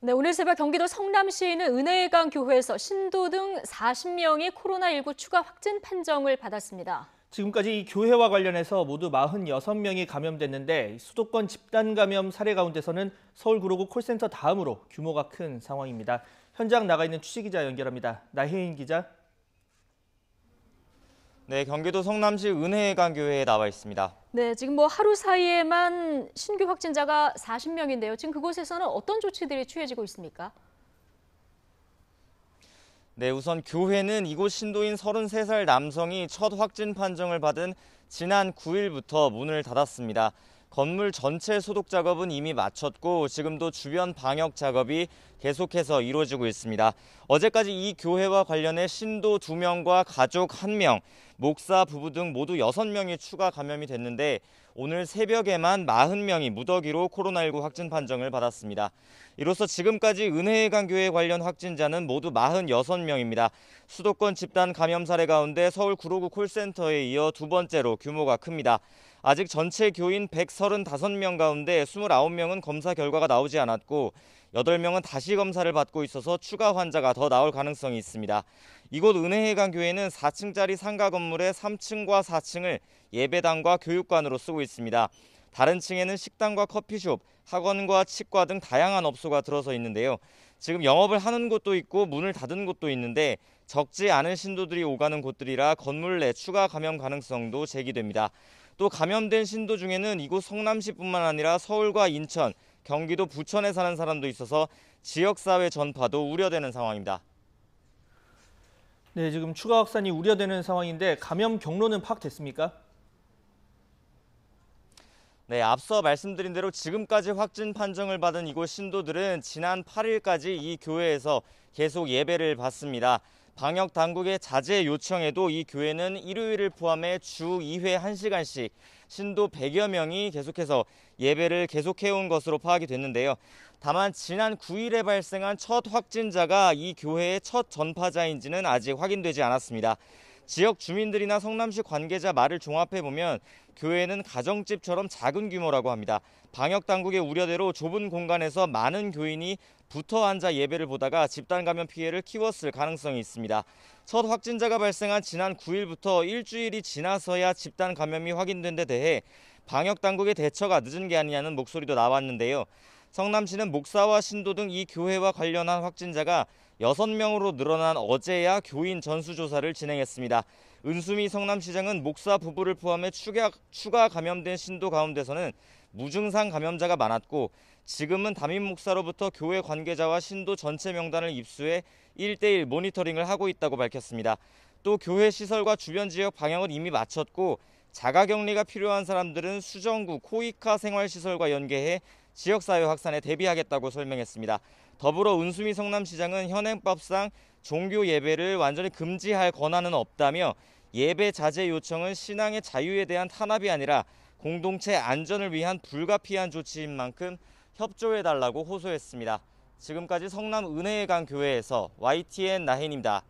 네, 오늘 새벽 경기도 성남시에 있는 은혜의강 교회에서 신도 등 40명이 코로나19 추가 확진 판정을 받았습니다. 지금까지 이 교회와 관련해서 모두 46명이 감염됐는데 수도권 집단 감염 사례 가운데서는 서울 구로구 콜센터 다음으로 규모가 큰 상황입니다. 현장 나가 있는 취재기자 연결합니다. 나혜인 기자. 네, 경기도 성남시 은혜의강 교회에 나와 있습니다. 네, 지금 하루 사이에만 신규 확진자가 40명인데요. 지금 그곳에서는 어떤 조치들이 취해지고 있습니까? 네, 우선 교회는 이곳 신도인 33살 남성이 첫 확진 판정을 받은 지난 9일부터 문을 닫았습니다. 건물 전체 소독 작업은 이미 마쳤고 지금도 주변 방역 작업이 계속해서 이루어지고 있습니다. 어제까지 이 교회와 관련해 신도 2명과 가족 1명, 목사 부부 등 모두 6명이 추가 감염이 됐는데 오늘 새벽에만 40명이 무더기로 코로나19 확진 판정을 받았습니다. 이로써 지금까지 은혜의강 교회 관련 확진자는 모두 46명입니다. 수도권 집단 감염 사례 가운데 서울 구로구 콜센터에 이어 두 번째로 규모가 큽니다. 아직 전체 교인 135명 가운데 29명은 검사 결과가 나오지 않았고 8명은 다시 검사를 받고 있어서 추가 환자가 더 나올 가능성이 있습니다. 이곳 은혜의강 교회는 4층짜리 상가 건물의 3층과 4층을 예배당과 교육관으로 쓰고 있습니다. 다른 층에는 식당과 커피숍, 학원과 치과 등 다양한 업소가 들어서 있는데요. 지금 영업을 하는 곳도 있고 문을 닫은 곳도 있는데 적지 않은 신도들이 오가는 곳들이라 건물 내 추가 감염 가능성도 제기됩니다. 또 감염된 신도 중에는 이곳 성남시뿐만 아니라 서울과 인천, 경기도 부천에 사는 사람도 있어서 지역사회 전파도 우려되는 상황입니다. 네, 지금 추가 확산이 우려되는 상황인데 감염 경로는 파악됐습니까? 네, 앞서 말씀드린 대로 지금까지 확진 판정을 받은 이곳 신도들은 지난 8일까지 이 교회에서 계속 예배를 받습니다. 방역 당국의 자제 요청에도 이 교회는 일요일을 포함해 주 2회 1시간씩 신도 100여 명이 계속해서 예배를 계속해온 것으로 파악이 됐는데요. 다만 지난 9일에 발생한 첫 확진자가 이 교회의 첫 전파자인지는 아직 확인되지 않았습니다. 지역 주민들이나 성남시 관계자 말을 종합해보면 교회는 가정집처럼 작은 규모라고 합니다. 방역당국의 우려대로 좁은 공간에서 많은 교인이 붙어 앉아 예배를 보다가 집단 감염 피해를 키웠을 가능성이 있습니다. 첫 확진자가 발생한 지난 9일부터 일주일이 지나서야 집단 감염이 확인된 데 대해 방역당국의 대처가 늦은 게 아니냐는 목소리도 나왔는데요. 성남시는 목사와 신도 등 이 교회와 관련한 확진자가 6명으로 늘어난 어제야 교인 전수조사를 진행했습니다. 은수미 성남시장은 목사 부부를 포함해 추가 감염된 신도 가운데서는 무증상 감염자가 많았고 지금은 담임 목사로부터 교회 관계자와 신도 전체 명단을 입수해 1대1 모니터링을 하고 있다고 밝혔습니다. 또 교회 시설과 주변 지역 방역을 이미 마쳤고 자가격리가 필요한 사람들은 수정구 코이카 생활시설과 연계해 지역사회 확산에 대비하겠다고 설명했습니다. 더불어 은수미 성남시장은 현행법상 종교 예배를 완전히 금지할 권한은 없다며 예배 자제 요청은 신앙의 자유에 대한 탄압이 아니라 공동체 안전을 위한 불가피한 조치인 만큼 협조해달라고 호소했습니다. 지금까지 성남 은혜의강 교회에서 YTN 나혜인입니다.